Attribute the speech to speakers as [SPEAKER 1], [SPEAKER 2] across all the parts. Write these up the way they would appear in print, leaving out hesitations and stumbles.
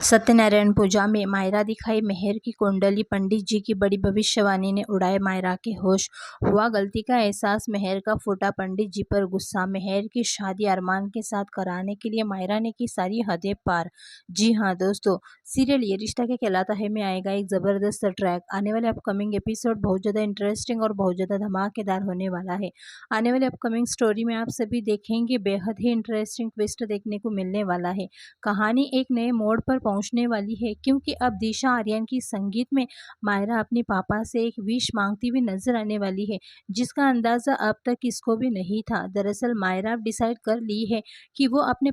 [SPEAKER 1] सत्यनारायण पूजा में मायरा दिखाई मेहर की कुंडली। पंडित जी की बड़ी भविष्यवाणी ने उड़ाए मायरा के होश। हुआ गलती का एहसास, मेहर का फूटा पंडित जी पर गुस्सा। मेहर की शादी अरमान के साथ कराने के लिए मायरा ने की सारी हदें पार। जी हाँ दोस्तों, सीरियल ये रिश्ता क्या कहलाता है में आएगा एक ज़बरदस्त ट्रैक। आने वाले अपकमिंग एपिसोड बहुत ज़्यादा इंटरेस्टिंग और बहुत ज़्यादा धमाकेदार होने वाला है। आने वाले अपकमिंग स्टोरी में आप सभी देखेंगे बेहद ही इंटरेस्टिंग ट्विस्ट देखने को मिलने वाला है। कहानी एक नए मोड़ पर पहुंचने वाली है, क्योंकि अब दिशा आर्यन की संगीत में मायरा अपने पापा से एक विश मांगती हुई नजर आने वाली है, जिसका अंदाजा अब तक किसको भी नहीं था। दरअसल मायरा डिसाइड कर ली है कि वो अपने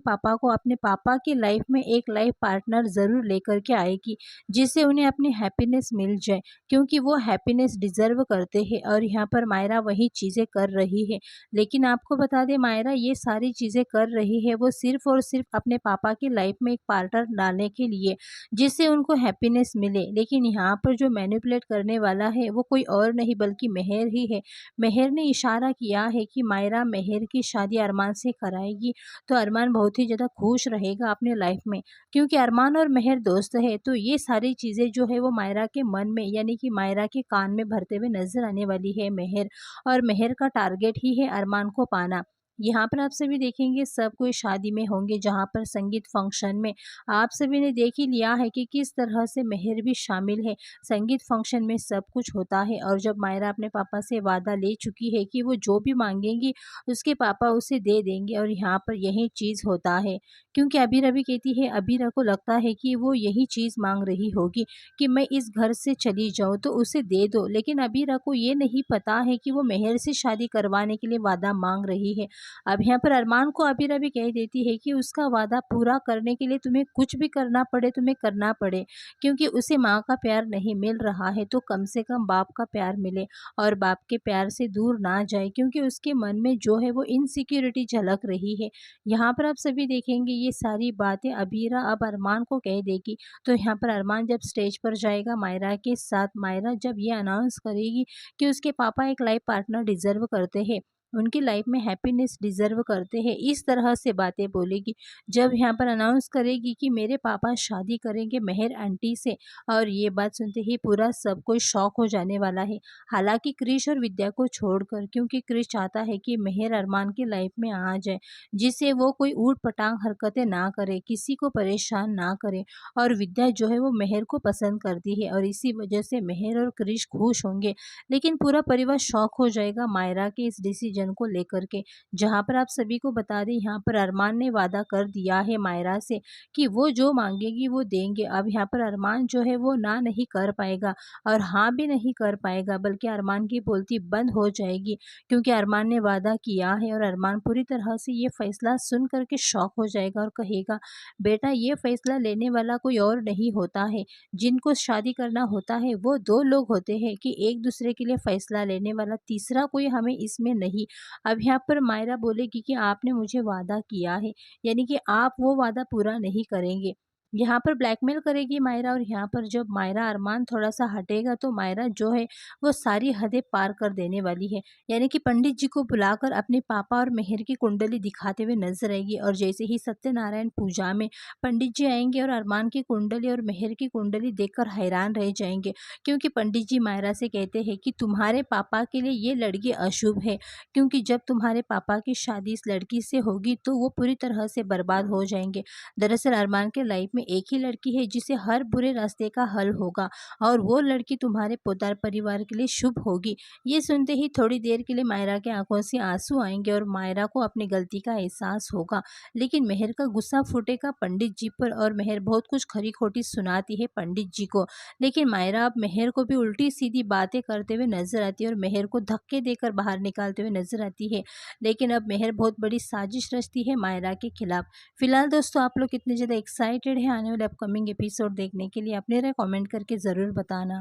[SPEAKER 1] पापा की लाइफ में एक लाइफ पार्टनर जरूर लेकर के आएगी, जिससे उन्हें अपनी हैप्पीनेस मिल जाए, क्योंकि वो हैप्पीनेस डिजर्व करते हैं। और यहाँ पर मायरा वही चीजें कर रही है। लेकिन आपको बता दें, मायरा ये सारी चीजें कर रही है वो सिर्फ और सिर्फ अपने पापा की लाइफ में एक पार्टनर डालने के लिए, जिससे उनको हैप्पीनेस मिले। लेकिन यहाँ पर जो मैनिपुलेट करने वाला है वो कोई और नहीं बल्कि मेहर ही है। मेहर ने इशारा किया है कि मायरा मेहर की शादी अरमान से कराएगी तो अरमान बहुत ही ज़्यादा खुश रहेगा अपने लाइफ में, क्योंकि अरमान और मेहर दोस्त है। तो ये सारी चीज़ें जो है वो मायरा के मन में यानी कि मायरा के कान में भरते हुए नजर आने वाली है मेहर। और मेहर का टारगेट ही है अरमान को पाना। यहाँ पर आप सभी देखेंगे सब कोई शादी में होंगे, जहाँ पर संगीत फंक्शन में आप सभी ने देख ही लिया है कि किस तरह से मेहर भी शामिल है। संगीत फंक्शन में सब कुछ होता है, और जब मायरा अपने पापा से वादा ले चुकी है कि वो जो भी मांगेंगी उसके पापा उसे दे देंगे, और यहाँ पर यही चीज़ होता है। क्योंकि अबीर अभी कहती है, अबीरा को लगता है कि वो यही चीज़ मांग रही होगी कि मैं इस घर से चली जाऊँ तो उसे दे दो। लेकिन अबीरा को ये नहीं पता है कि वो मेहर से शादी करवाने के लिए वादा मांग रही है। अब यहाँ पर अरमान को अबीरा भी कह देती है कि उसका वादा पूरा करने के लिए तुम्हें कुछ भी करना पड़े तुम्हें करना पड़े, क्योंकि उसे माँ का प्यार नहीं मिल रहा है तो कम से कम बाप का प्यार मिले, और बाप के प्यार से दूर ना जाए, क्योंकि उसके मन में जो है वो इनसिक्योरिटी झलक रही है। यहाँ पर आप सभी देखेंगे ये सारी बातें अबीरा अब अरमान को कह देगी। तो यहाँ पर अरमान जब स्टेज पर जाएगा मायरा के साथ, मायरा जब ये अनाउंस करेगी कि उसके पापा एक लाइफ पार्टनर डिजर्व करते हैं, उनकी लाइफ में हैप्पीनेस डिजर्व करते हैं, इस तरह से बातें बोलेगी। जब यहाँ पर अनाउंस करेगी कि मेरे पापा शादी करेंगे मेहर आंटी से, और ये बात सुनते ही पूरा सब कोई शॉक हो जाने वाला है। हालांकि क्रिश और विद्या को छोड़कर, क्योंकि क्रिश चाहता है कि मेहर अरमान की लाइफ में आ जाए, जिससे वो कोई ऊट पटांग हरकतें ना करे, किसी को परेशान ना करे। और विद्या जो है वो मेहर को पसंद करती है, और इसी वजह से मेहर और क्रिश खुश होंगे। लेकिन पूरा परिवार शॉक हो जाएगा मायरा के इस डिसीजन को लेकर के। जहां पर आप सभी को बता दें, यहाँ पर अरमान ने वादा कर दिया है मायरा से कि वो जो मांगेगी वो देंगे। अब यहाँ पर अरमान जो है वो ना नहीं कर पाएगा और हाँ भी नहीं कर पाएगा, बल्कि अरमान की बोलती बंद हो जाएगी, क्योंकि अरमान ने वादा किया है। और अरमान पूरी तरह से ये फैसला सुन करके शॉक हो जाएगा और कहेगा, बेटा ये फैसला लेने वाला कोई और नहीं होता है। जिनको शादी करना होता है वो दो लोग होते हैं, कि एक दूसरे के लिए फैसला लेने वाला तीसरा कोई हमें इसमें नहीं। अब यहाँ पर मायरा बोलेगी कि आपने मुझे वादा किया है, यानी कि आप वो वादा पूरा नहीं करेंगे। यहाँ पर ब्लैकमेल करेगी मायरा। और यहाँ पर जब मायरा अरमान थोड़ा सा हटेगा तो मायरा जो है वो सारी हदें पार कर देने वाली है, यानी कि पंडित जी को बुलाकर अपने पापा और मेहर की कुंडली दिखाते हुए नजर आएगी। और जैसे ही सत्यनारायण पूजा में पंडित जी आएंगे और अरमान की कुंडली और मेहर की कुंडली देखकर हैरान रह जाएंगे, क्योंकि पंडित जी मायरा से कहते हैं कि तुम्हारे पापा के लिए ये लड़की अशुभ है, क्योंकि जब तुम्हारे पापा की शादी इस लड़की से होगी तो वो पूरी तरह से बर्बाद हो जाएंगे। दरअसल अरमान के लाइफ में एक ही लड़की है जिसे हर बुरे रास्ते का हल होगा, और वो लड़की तुम्हारे पोदार परिवार के लिए शुभ होगी। ये सुनते ही थोड़ी देर के लिए मायरा के आंखों से आंसू आएंगे और मायरा को अपनी गलती का एहसास होगा। लेकिन मेहर का गुस्सा फूटेगा पंडित जी पर, और मेहर बहुत कुछ खरी खोटी सुनाती है पंडित जी को। लेकिन मायरा अब मेहर को भी उल्टी सीधी बातें करते हुए नजर आती है और मेहर को धक्के देकर बाहर निकालते हुए नजर आती है। लेकिन अब मेहर बहुत बड़ी साजिश रचती है मायरा के खिलाफ। फिलहाल दोस्तों, आप लोग कितने ज़्यादा एक्साइटेड हैं आने वाले अपकमिंग एपिसोड देखने के लिए? अपने राय कमेंट करके ज़रूर बताना।